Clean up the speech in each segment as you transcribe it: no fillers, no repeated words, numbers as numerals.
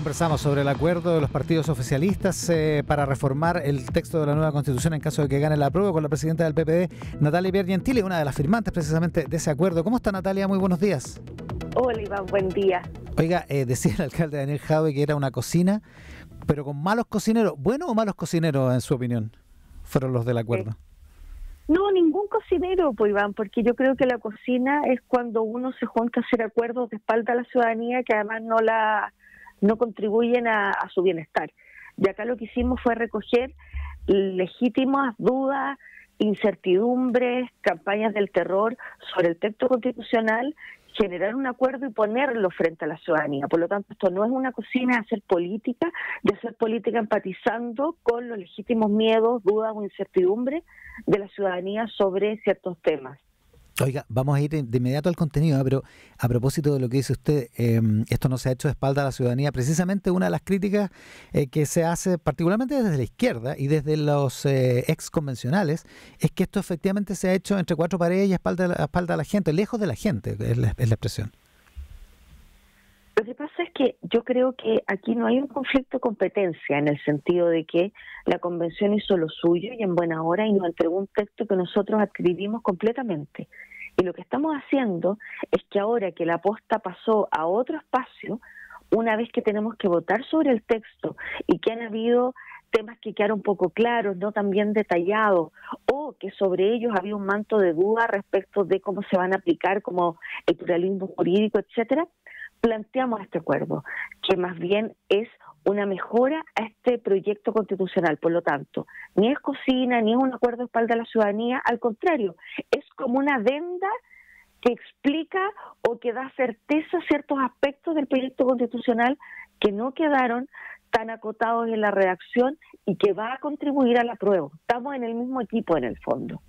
Conversamos sobre el acuerdo de los partidos oficialistas para reformar el texto de la nueva Constitución en caso de que gane la apruebo con la presidenta del PPD, Natalia Piergentili, una de las firmantes precisamente de ese acuerdo. ¿Cómo está, Natalia? Muy buenos días. Hola, Iván, buen día. Oiga, decía el alcalde Daniel Jadwe que era una cocina, pero con malos cocineros. ¿Buenos o malos cocineros, en su opinión, fueron los del acuerdo? No, ningún cocinero, pues, Iván, porque yo creo que la cocina es cuando uno se junta a hacer acuerdos de espalda a la ciudadanía que además no contribuyen a su bienestar. Y acá lo que hicimos fue recoger legítimas dudas, incertidumbres, campañas del terror sobre el texto constitucional, generar un acuerdo y ponerlo frente a la ciudadanía. Por lo tanto, esto no es una cocina de hacer política empatizando con los legítimos miedos, dudas o incertidumbres de la ciudadanía sobre ciertos temas. Oiga, vamos a ir de inmediato al contenido, pero a propósito de lo que dice usted, esto no se ha hecho de espalda a la ciudadanía. Precisamente una de las críticas que se hace, particularmente desde la izquierda y desde los ex convencionales, es que esto efectivamente se ha hecho entre cuatro paredes y a espalda a la gente, lejos de la gente, es la expresión. Lo que pasa es que yo creo que aquí no hay un conflicto de competencia, en el sentido de que la convención hizo lo suyo y en buena hora y nos entregó un texto que nosotros adquirimos completamente. Y lo que estamos haciendo es que ahora que la posta pasó a otro espacio, una vez que tenemos que votar sobre el texto y que han habido temas que quedaron poco claros, no tan bien detallados, o que sobre ellos había un manto de duda respecto de cómo se van a aplicar, como el pluralismo jurídico, etcétera, planteamos este acuerdo, que más bien es una mejora a este proyecto constitucional. Por lo tanto, ni es cocina, ni es un acuerdo de espalda a la ciudadanía, al contrario, es como una adenda que explica o que da certeza a ciertos aspectos del proyecto constitucional que no quedaron tan acotados en la redacción y que va a contribuir al apruebo. Estamos en el mismo equipo en el fondo.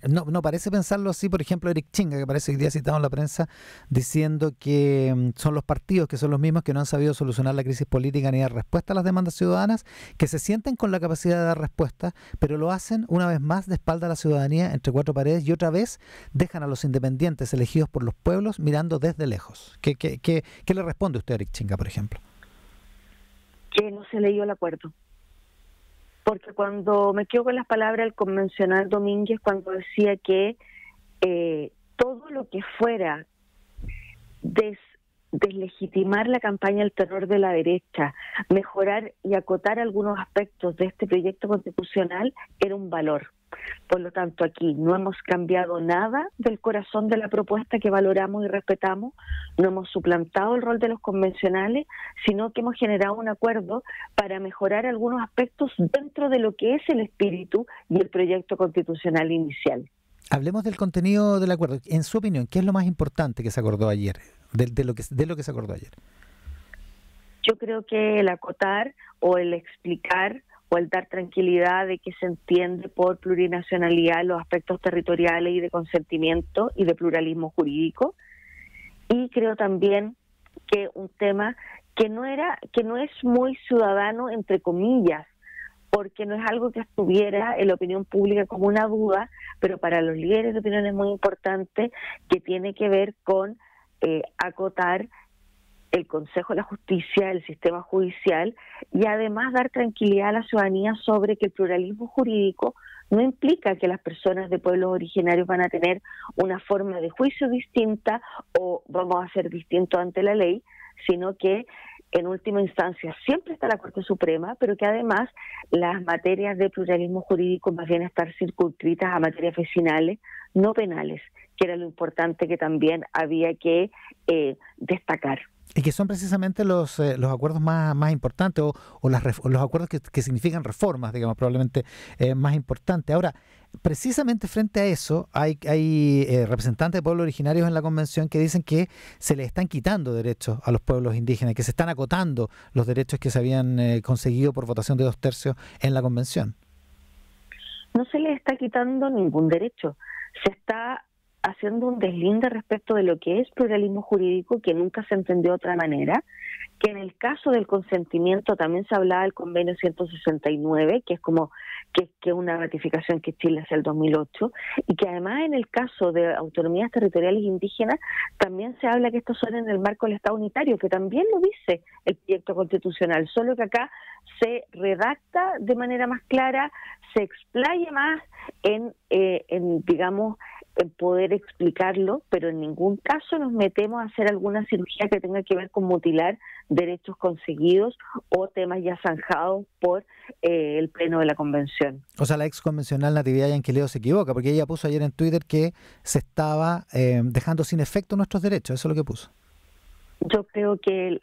No parece pensarlo así, por ejemplo, Eric Chinga, que parece que hoy día citado en la prensa, diciendo que son los partidos que son los mismos que no han sabido solucionar la crisis política ni dar respuesta a las demandas ciudadanas, que se sienten con la capacidad de dar respuesta, pero lo hacen una vez más de espalda a la ciudadanía entre cuatro paredes y otra vez dejan a los independientes elegidos por los pueblos mirando desde lejos. ¿Qué le responde usted a Eric Chinga, por ejemplo? Que no se leyó el acuerdo. Porque cuando me quedo con las palabras del convencional Domínguez, cuando decía que todo lo que fuera deslegitimar la campaña del terror de la derecha, mejorar y acotar algunos aspectos de este proyecto constitucional, era un valor. Por lo tanto, aquí no hemos cambiado nada del corazón de la propuesta que valoramos y respetamos, no hemos suplantado el rol de los convencionales, sino que hemos generado un acuerdo para mejorar algunos aspectos dentro de lo que es el espíritu y el proyecto constitucional inicial. Hablemos del contenido del acuerdo. En su opinión, ¿qué es lo más importante que se acordó ayer? De lo que se acordó ayer. Yo creo que el acotar o el explicar o el dar tranquilidad de que se entiende por plurinacionalidad los aspectos territoriales y de consentimiento y de pluralismo jurídico. Y creo también que un tema que no es muy ciudadano, entre comillas, porque no es algo que estuviera en la opinión pública como una duda, pero para los líderes de opinión es muy importante, que tiene que ver con acotar el Consejo de la Justicia, el sistema judicial, y además dar tranquilidad a la ciudadanía sobre que el pluralismo jurídico no implica que las personas de pueblos originarios van a tener una forma de juicio distinta o vamos a ser distintos ante la ley, sino que en última instancia siempre está la Corte Suprema, pero que además las materias de pluralismo jurídico más bien estar circunscritas a materias vecinales, no penales, que era lo importante que también había que destacar. Y que son precisamente los acuerdos más importantes o los acuerdos que significan reformas, digamos, probablemente más importantes. Ahora, precisamente frente a eso, hay representantes de pueblos originarios en la convención que dicen que se les están quitando derechos a los pueblos indígenas, que se están acotando los derechos que se habían conseguido por votación de 2/3 en la convención. No se les está quitando ningún derecho. Se está haciendo un deslinde respecto de lo que es pluralismo jurídico, que nunca se entendió de otra manera, que en el caso del consentimiento también se hablaba del convenio 169, que es como que una ratificación que Chile hace el 2008, y que además en el caso de autonomías territoriales indígenas también se habla que estos son en el marco del Estado unitario, que también lo dice el proyecto constitucional, solo que acá se redacta de manera más clara, se explaya más en digamos, en poder explicarlo, pero en ningún caso nos metemos a hacer alguna cirugía que tenga que ver con mutilar derechos conseguidos o temas ya zanjados por el Pleno de la Convención. O sea, la ex convencional Natividad Yanquileo se equivoca, porque ella puso ayer en Twitter que se estaba dejando sin efecto nuestros derechos, eso es lo que puso. Yo creo que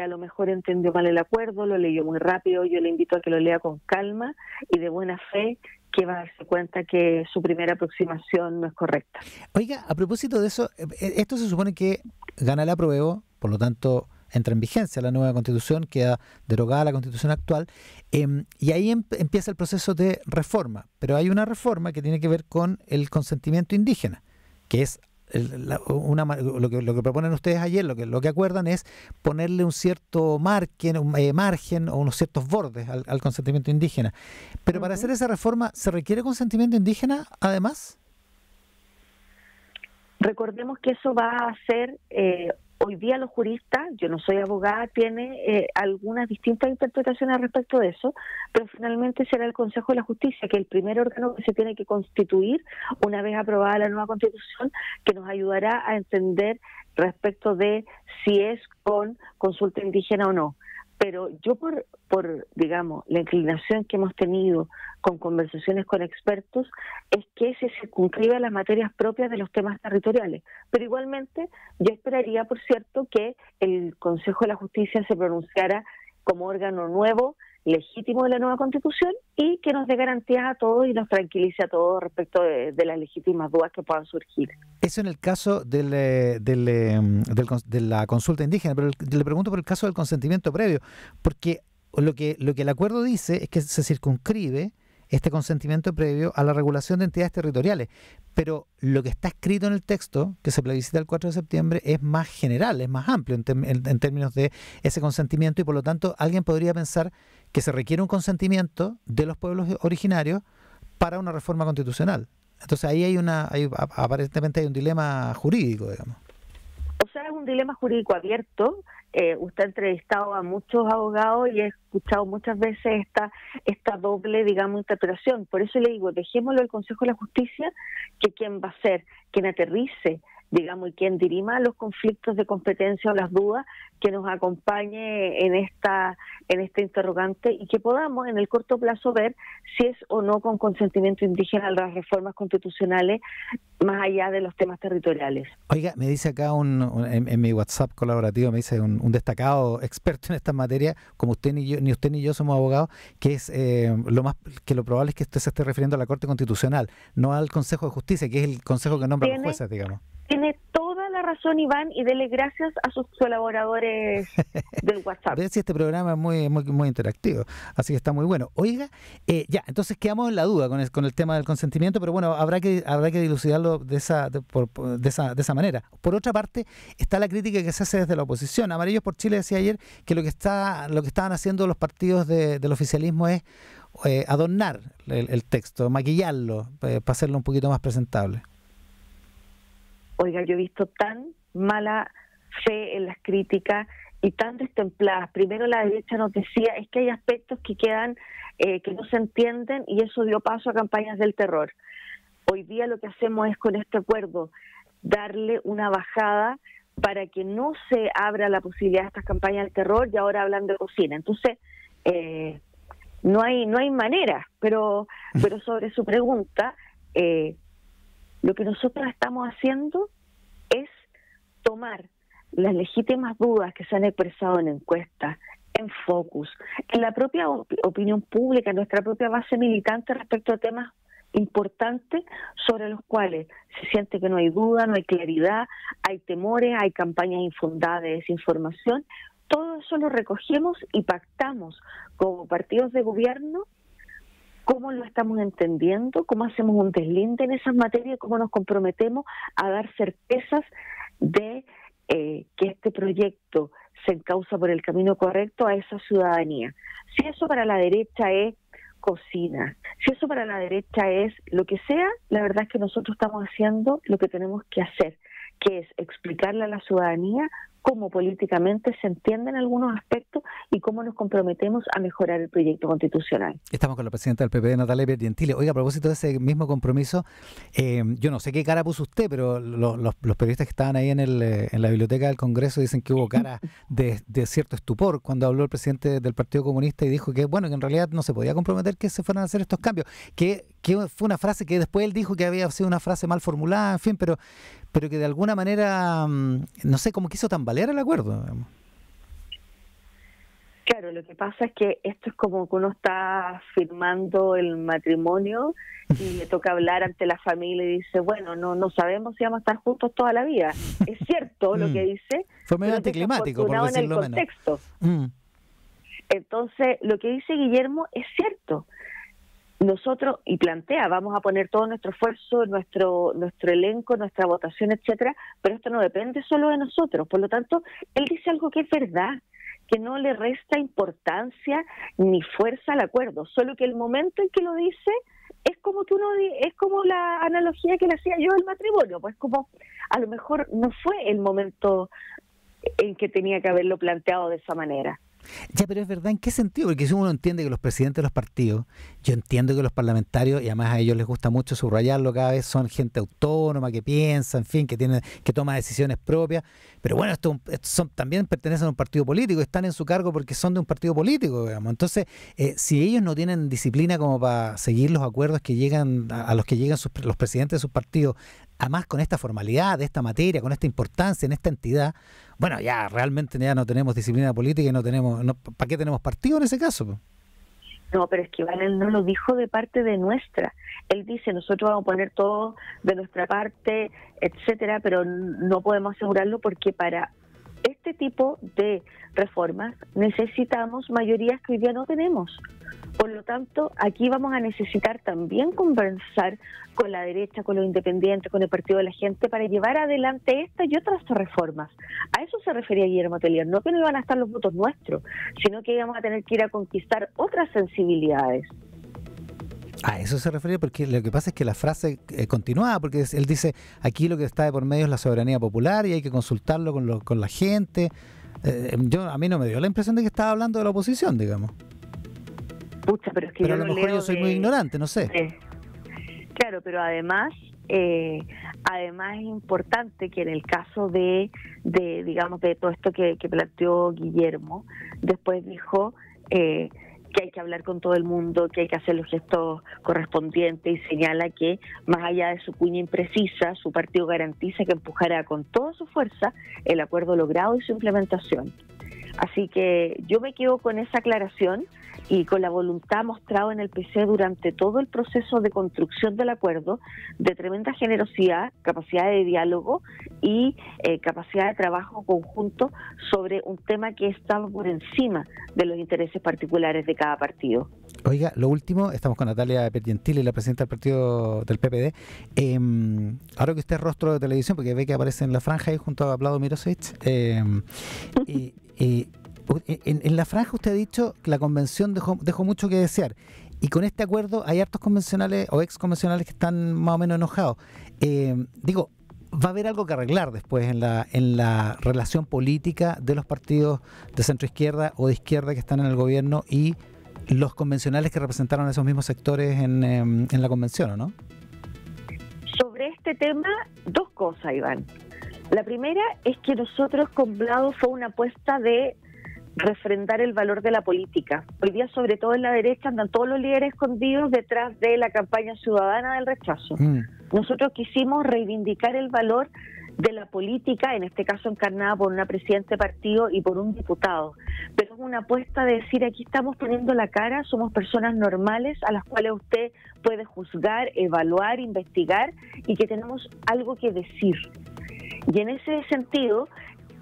a lo mejor entendió mal el acuerdo, lo leyó muy rápido, yo le invito a que lo lea con calma y de buena fe, que va a darse cuenta que su primera aproximación no es correcta. Oiga, a propósito de eso, esto se supone que gana el apruebo, por lo tanto entra en vigencia la nueva constitución, queda derogada la constitución actual, y ahí empieza el proceso de reforma, pero hay una reforma que tiene que ver con el consentimiento indígena, que es lo que proponen ustedes ayer, lo que acuerdan es ponerle un cierto margen o unos ciertos bordes al consentimiento indígena. Pero para hacer esa reforma, ¿se requiere consentimiento indígena además? Recordemos que eso va a ser, hoy día los juristas, yo no soy abogada, tiene algunas distintas interpretaciones respecto de eso, pero finalmente será el Consejo de la Justicia, que es el primer órgano que se tiene que constituir una vez aprobada la nueva Constitución, que nos ayudará a entender respecto de si es con consulta indígena o no. Pero yo por digamos, la inclinación que hemos tenido con conversaciones con expertos es que se circunscriba las materias propias de los temas territoriales. Pero igualmente yo esperaría, por cierto, que el Consejo de la Justicia se pronunciara como órgano nuevo, legítimo de la nueva Constitución y que nos dé garantías a todos y nos tranquilice a todos respecto de las legítimas dudas que puedan surgir. Eso en el caso de la consulta indígena, pero le pregunto por el caso del consentimiento previo, porque lo que el acuerdo dice es que se circunscribe este consentimiento previo a la regulación de entidades territoriales, pero lo que está escrito en el texto, que se plebiscita el 4 de septiembre, es más general, es más amplio en términos de ese consentimiento y por lo tanto alguien podría pensar que se requiere un consentimiento de los pueblos originarios para una reforma constitucional. Entonces ahí aparentemente hay un dilema jurídico, digamos. O sea, es un dilema jurídico abierto. Usted ha entrevistado a muchos abogados y he escuchado muchas veces esta doble, digamos, interpretación. Por eso le digo, dejémoslo al Consejo de la Justicia, que quien va a ser, quien aterrice, digamos, y quien dirima los conflictos de competencia o las dudas, que nos acompañe en esta interrogante y que podamos en el corto plazo ver si es o no con consentimiento indígena las reformas constitucionales más allá de los temas territoriales. Oiga, me dice acá en mi WhatsApp colaborativo, me dice un destacado experto en estas materias, como ni usted ni yo somos abogados, que es lo probable es que usted se esté refiriendo a la Corte Constitucional, no al Consejo de Justicia, que es el consejo que nombra a los jueces, digamos. Tiene toda la razón, Iván, y dele gracias a sus colaboradores del WhatsApp. Ver si este programa es muy interactivo, así que está muy bueno. Oiga, entonces quedamos en la duda con el tema del consentimiento, pero bueno, habrá que dilucidarlo de esa manera. Por otra parte, está la crítica que se hace desde la oposición. Amarillos por Chile decía ayer que lo que estaban haciendo los partidos del oficialismo es adornar el texto, maquillarlo, para hacerlo un poquito más presentable. Oiga, yo he visto tan mala fe en las críticas y tan destempladas. Primero la derecha nos decía, es que hay aspectos que quedan, que no se entienden y eso dio paso a campañas del terror. Hoy día lo que hacemos es con este acuerdo darle una bajada para que no se abra la posibilidad de estas campañas del terror y ahora hablan de cocina. Entonces, no hay manera, pero sobre su pregunta, lo que nosotros estamos haciendo es tomar las legítimas dudas que se han expresado en encuestas, en focus, en la propia opinión pública, en nuestra propia base militante respecto a temas importantes sobre los cuales se siente que no hay duda, no hay claridad, hay temores, hay campañas infundadas de desinformación. Todo eso lo recogemos y pactamos como partidos de gobierno cómo lo estamos entendiendo, cómo hacemos un deslinde en esas materias, cómo nos comprometemos a dar certezas de que este proyecto se encausa por el camino correcto a esa ciudadanía. Si eso para la derecha es cocina, si eso para la derecha es lo que sea, la verdad es que nosotros estamos haciendo lo que tenemos que hacer, que es explicarle a la ciudadanía cómo políticamente se entienden algunos aspectos y cómo nos comprometemos a mejorar el proyecto constitucional. Estamos con la presidenta del PPD, Natalia Pergentili. Oiga, a propósito de ese mismo compromiso, yo no sé qué cara puso usted, pero los periodistas que estaban ahí en la biblioteca del Congreso dicen que hubo cara de cierto estupor cuando habló el presidente del Partido Comunista y dijo que, bueno, que en realidad no se podía comprometer que se fueran a hacer estos cambios, que fue una frase que después él dijo que había sido una frase mal formulada, en fin, pero que de alguna manera, no sé, cómo quiso tambalear el acuerdo. Claro, lo que pasa es que esto es como que uno está firmando el matrimonio y le toca hablar ante la familia y dice, bueno, no sabemos si vamos a estar juntos toda la vida. Es cierto lo que dice. Fue medio anticlimático, por decirlo menos. En el contexto. Entonces, lo que dice Guillermo es cierto. Nosotros, y plantea, vamos a poner todo nuestro esfuerzo, nuestro elenco, nuestra votación, etcétera, pero esto no depende solo de nosotros. Por lo tanto, él dice algo que es verdad, que no le resta importancia ni fuerza al acuerdo, solo que el momento en que lo dice es como que es como la analogía que le hacía yo del matrimonio, pues como a lo mejor no fue el momento en que tenía que haberlo planteado de esa manera. Ya, pero es verdad, ¿en qué sentido? Porque si uno entiende que los presidentes de los partidos, yo entiendo que los parlamentarios, y además a ellos les gusta mucho subrayarlo cada vez, son gente autónoma, que piensa, en fin, que toma decisiones propias, pero bueno, estos también pertenecen a un partido político, están en su cargo porque son de un partido político, digamos. Entonces, si ellos no tienen disciplina como para seguir los acuerdos que llegan a los que llegan los presidentes de sus partidos, además con esta formalidad de esta materia, con esta importancia en esta entidad, bueno, ya realmente ya no tenemos disciplina política y ¿para qué tenemos partido en ese caso? No, pero es que Iván, él no lo dijo de parte de nuestra. Él dice, nosotros vamos a poner todo de nuestra parte, etcétera, pero no podemos asegurarlo porque para este tipo de reformas necesitamos mayorías que hoy día no tenemos. Por lo tanto, aquí vamos a necesitar también conversar con la derecha, con los independientes, con el Partido de la Gente para llevar adelante esta y otras reformas. A eso se refería Guillermo Tellier, no que no iban a estar los votos nuestros, sino que íbamos a tener que ir a conquistar otras sensibilidades. A eso se refería, porque lo que pasa es que la frase continuaba, porque él dice, aquí lo que está de por medio es la soberanía popular y hay que consultarlo con la gente. A mí no me dio la impresión de que estaba hablando de la oposición, digamos. Pucha, pero es que a lo mejor yo soy muy ignorante, no sé. Claro, pero además es importante que en el caso de todo esto que planteó Guillermo, después dijo que hay que hablar con todo el mundo, que hay que hacer los gestos correspondientes y señala que más allá de su cuña imprecisa, su partido garantiza que empujará con toda su fuerza el acuerdo logrado y su implementación. Así que yo me quedo con esa aclaración y con la voluntad mostrada en el PC durante todo el proceso de construcción del acuerdo, de tremenda generosidad, capacidad de diálogo y capacidad de trabajo conjunto sobre un tema que estaba por encima de los intereses particulares de cada partido. Oiga, lo último, estamos con Natalia Pergentili, la presidenta del partido del PPD. Ahora que usted es rostro de televisión, porque ve que aparece en la franja ahí junto a Vlado Mirosevic, en la franja usted ha dicho que la convención dejó mucho que desear, y con este acuerdo hay hartos convencionales o ex convencionales que están más o menos enojados. Va a haber algo que arreglar después en la relación política de los partidos de centro izquierda o de izquierda que están en el gobierno y los convencionales que representaron a esos mismos sectores en la convención, ¿o no? Sobre este tema, dos cosas, Iván. La primera es que nosotros con Vlado fue una apuesta de refrendar el valor de la política. Hoy día, sobre todo en la derecha, andan todos los líderes escondidos detrás de la campaña ciudadana del rechazo. Nosotros quisimos reivindicar el valor de la política, en este caso encarnada por una presidenta de partido y por un diputado. Pero es una apuesta de decir, aquí estamos poniendo la cara, somos personas normales a las cuales usted puede juzgar, evaluar, investigar y que tenemos algo que decir. Y en ese sentido,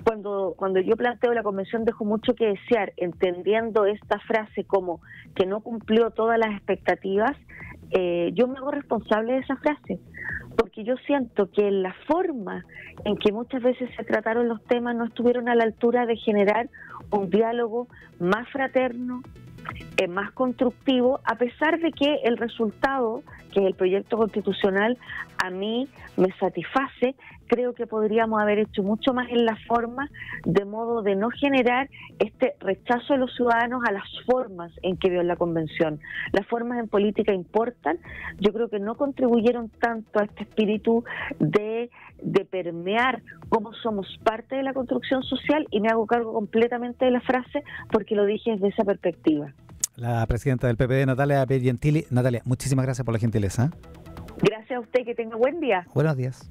cuando yo planteo la convención dejó mucho que desear, entendiendo esta frase como que no cumplió todas las expectativas, yo me hago responsable de esa frase, porque yo siento que la forma en que muchas veces se trataron los temas no estuvieron a la altura de generar un diálogo más fraterno, más constructivo, a pesar de que el resultado, que es el proyecto constitucional, a mí me satisface. Creo que podríamos haber hecho mucho más en la forma, de modo de no generar este rechazo de los ciudadanos a las formas en que vio la convención. Las formas en política importan. Yo creo que no contribuyeron tanto a este espíritu de permear cómo somos parte de la construcción social, y me hago cargo completamente de la frase porque lo dije desde esa perspectiva. La presidenta del PPD, Natalia Piergentili. Natalia, muchísimas gracias por la gentileza. Gracias a usted, que tenga buen día. Buenos días.